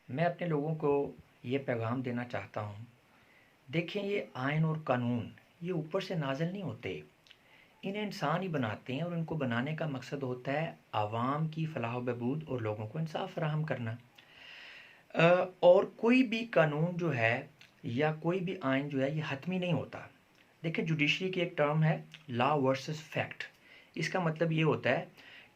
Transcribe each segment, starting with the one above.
मैं अपने लोगों को ये पैगाम देना चाहता हूँ। देखें, ये आइन और कानून ये ऊपर से नाज़िल नहीं होते। इन्हें इंसान ही बनाते हैं और इनको बनाने का मकसद होता है आवाम की फलाह व बहबूद और लोगों को इंसाफ फराहम करना। और कोई भी कानून जो है या कोई भी आइन जो है ये हतमी नहीं होता। देखिए, जुडिशरी की एक टर्म है लॉ वर्सेस फैक्ट। इसका मतलब ये होता है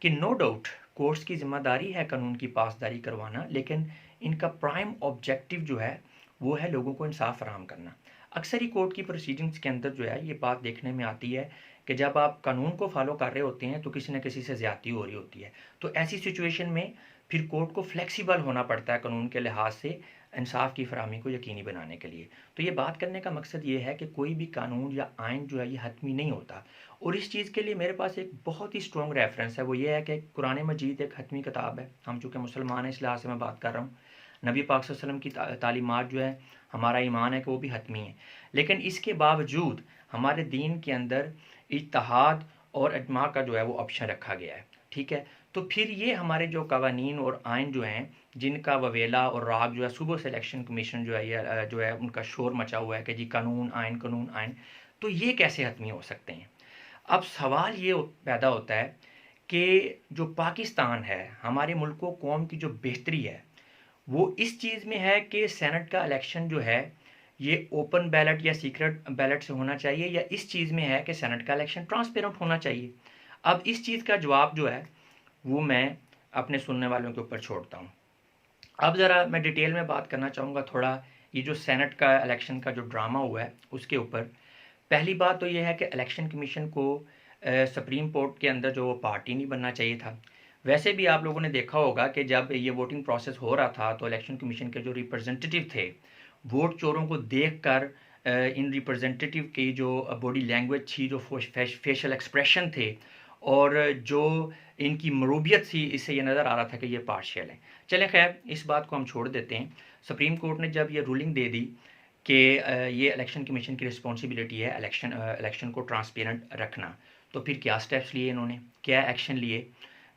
कि नो डाउट कोर्ट्स की ज़िम्मेदारी है कानून की पासदारी करवाना, लेकिन इनका प्राइम ऑब्जेक्टिव जो है वो है लोगों को इंसाफ फराहम करना। अक्सर ही कोर्ट की प्रोसीडिंग्स के अंदर जो है ये बात देखने में आती है कि जब आप कानून को फॉलो कर रहे होते हैं तो किसी न किसी से ज़्यादती हो रही होती है। तो ऐसी सिचुएशन में फिर कोर्ट को फ्लेक्सिबल होना पड़ता है कानून के लिहाज से इंसाफ की फराहमी को यकीनी बनाने के लिए। तो ये बात करने का मकसद ये है कि कोई भी कानून या आइन जो है ये हतमी नहीं होता। और इस चीज़ के लिए मेरे पास एक बहुत ही स्ट्रॉन्ग रेफरेंस है, वो ये है कि कुरान मजीद एक हतमी किताब है। हम चूँकि मुसलमान हैं इस लिहाज से मैं बात कर रहा हूँ। नबी पाक सल्लल्लाहु अलैहि वसल्लम की तालीमात जो है, हमारा ईमान है कि वो भी हतमी है। लेकिन इसके बावजूद हमारे दीन के अंदर इत्तेहाद और इजमा का जो है वो ऑप्शन रखा गया है। ठीक है, तो फिर ये हमारे जो कवानीन और आइन जो हैं, जिनका ववेला और राग जो है सुबह से इलेक्शन कमीशन जो है ये जो है उनका शोर मचा हुआ है कि जी कानून आइन, तो ये कैसे हतमी हो सकते हैं। अब सवाल ये पैदा होता है कि जो पाकिस्तान है, हमारे मुल्क व कौम की जो बेहतरी है वो इस चीज़ में है कि सेनेट का इलेक्शन जो है ये ओपन बैलेट या सीक्रेट बैलेट से होना चाहिए, या इस चीज़ में है कि सेनेट का इलेक्शन ट्रांसपेरेंट होना चाहिए। अब इस चीज़ का जवाब जो है वो मैं अपने सुनने वालों के ऊपर छोड़ता हूँ। अब ज़रा मैं डिटेल में बात करना चाहूँगा थोड़ा ये जो सेनेट का इलेक्शन का जो ड्रामा हुआ है उसके ऊपर। पहली बात तो ये है कि इलेक्शन कमीशन को सुप्रीम कोर्ट के अंदर जो पार्टी नहीं बनना चाहिए था। वैसे भी आप लोगों ने देखा होगा कि जब ये वोटिंग प्रोसेस हो रहा था तो इलेक्शन कमीशन के जो रिप्रेजेंटेटिव थे, वोट चोरों को देखकर इन रिप्रेजेंटेटिव की जो बॉडी लैंग्वेज थी, जो फेशियल एक्सप्रेशन थे और जो इनकी मरूबियत थी, इससे ये नज़र आ रहा था कि ये पार्शियल हैं। चलें खैर, इस बात को हम छोड़ देते हैं। सुप्रीम कोर्ट ने जब ये रूलिंग दे दी कि ये इलेक्शन कमीशन की रिस्पॉन्सिबिलिटी है इलेक्शन को ट्रांसपेरेंट रखना, तो फिर क्या स्टेप्स लिए इन्होंने, क्या एक्शन लिए।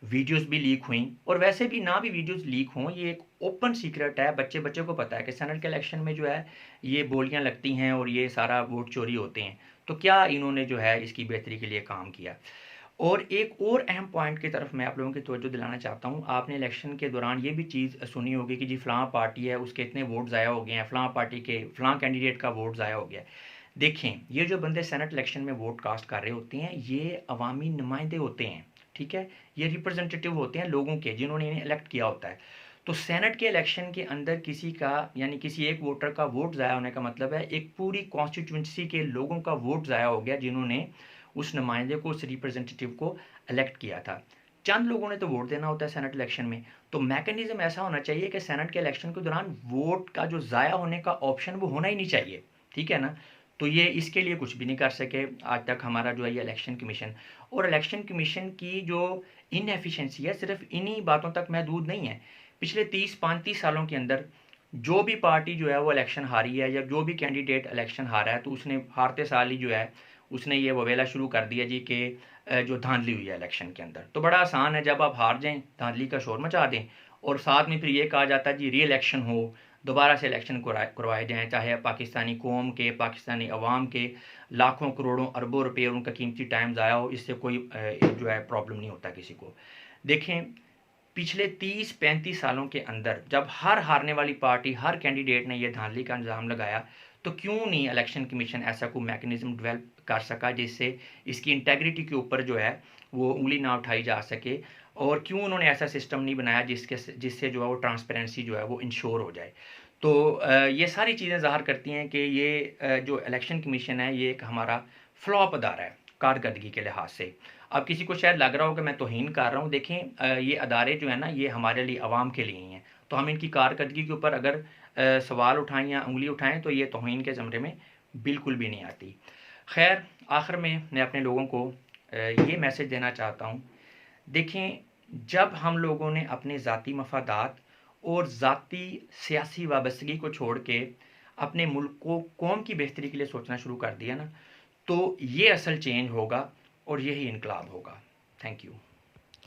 वीडियोस भी लीक हुई, और वैसे भी ना भी वीडियोस लीक हों, ये एक ओपन सीक्रेट है, बच्चे बच्चे को पता है कि सेनेट के इलेक्शन में जो है ये बोलियां लगती हैं और ये सारा वोट चोरी होते हैं। तो क्या इन्होंने जो है इसकी बेहतरी के लिए काम किया। और एक और अहम पॉइंट की तरफ मैं आप लोगों की तवज्जो दिलाना चाहता हूँ। आपने इलेक्शन के दौरान ये भी चीज़ सुनी होगी कि जी फ़लाँ पार्टी है उसके इतने वोट ज़ाया हो गए हैं, फ़लाँ पार्टी के फ़लाँ कैंडिडेट का वोट ज़ाया हो गया है। देखें, ये जो बंदे सेनेट इलेक्शन में वोट कास्ट कर रहे होते हैं ये अवामी नुमाइंदे होते हैं। ठीक है, ये रिप्रेजेंटेटिव होते हैं लोगों के, जिन्होंने इन्हें इलेक्ट किया होता है। तो सेनेट के इलेक्शन के अंदर किसी का यानी किसी एक वोटर का वोट ज़ाया होने का मतलब है एक पूरी कॉन्स्टिट्यूंसी के लोगों का वोट ज़ाया हो गया, जिन्होंने उस नुमाइंदे को, उस रिप्रेजेंटेटिव को इलेक्ट किया था। चंद लोगों ने तो वोट देना होता है सेनेट इलेक्शन में। तो मैकेनिज्म ऐसा होना चाहिए कि सेनेट के इलेक्शन के दौरान वोट का जो ज़ाया होने का ऑप्शन वो होना ही नहीं चाहिए। ठीक है ना। तो ये इसके लिए कुछ भी नहीं कर सके आज तक हमारा जो है ये इलेक्शन कमीशन। और इलेक्शन कमीशन की जो इनएफिशिएंसी है सिर्फ इन्हीं बातों तक महदूद नहीं है। पिछले 30-35 सालों के अंदर जो भी पार्टी जो है वो इलेक्शन हारी है, या जो भी कैंडिडेट इलेक्शन हारा है, तो उसने हारते साल ही जो है उसने ये ववेला शुरू कर दिया जी कि जो धांधली हुई है इलेक्शन के अंदर। तो बड़ा आसान है, जब आप हार जाएं धांधली का शोर मचा दें और साथ में फिर ये कहा जाता है जी री इलेक्शन हो, दोबारा से इलेक्शन करवाए जाएँ, चाहे पाकिस्तानी कौम के, पाकिस्तानी अवाम के लाखों करोड़ों अरबों रुपये और उनका कीमती टाइम ज़ाया हो, इससे कोई जो है प्रॉब्लम नहीं होता किसी को। देखें, पिछले 30-35 सालों के अंदर जब हर हारने वाली पार्टी, हर कैंडिडेट ने यह धांधली का इल्ज़ाम लगाया, तो क्यों नहीं इलेक्शन कमीशन ऐसा कोई मैकेनिज्म डेवलप कर सका जिससे इसकी इंटेग्रिटी के ऊपर जो है वो उंगली ना उठाई जा सके। और क्यों उन्होंने ऐसा सिस्टम नहीं बनाया जिससे जो है वो ट्रांसपेरेंसी जो है वो इंश्योर हो जाए। तो ये सारी चीज़ें ज़ाहिर करती हैं कि ये जो इलेक्शन कमीशन है ये एक हमारा फ्लॉप अदारा है कारकर्दगी के लिहाज से। अब किसी को शायद लग रहा हो कि मैं तौहीन कर रहा हूँ। देखें, ये अदारे जो है ना ये हमारे लिए, आवाम के लिए ही हैं। तो हम इनकी कारकर्दगी के ऊपर अगर सवाल उठाएं या उंगली उठाएं तो ये तौहीन के ज़मरे में बिल्कुल भी नहीं आती। खैर, आखिर में मैं अपने लोगों को ये मैसेज देना चाहता हूँ। देखें, जब हम लोगों ने अपने ज़ाती मफादात और ज़ाती सियासी वाबस्तगी को छोड़ के अपने मुल्क को, कौम की बेहतरी के लिए सोचना शुरू कर दिया ना, तो ये असल चेंज होगा और यही इनकलाब होगा। Thank you.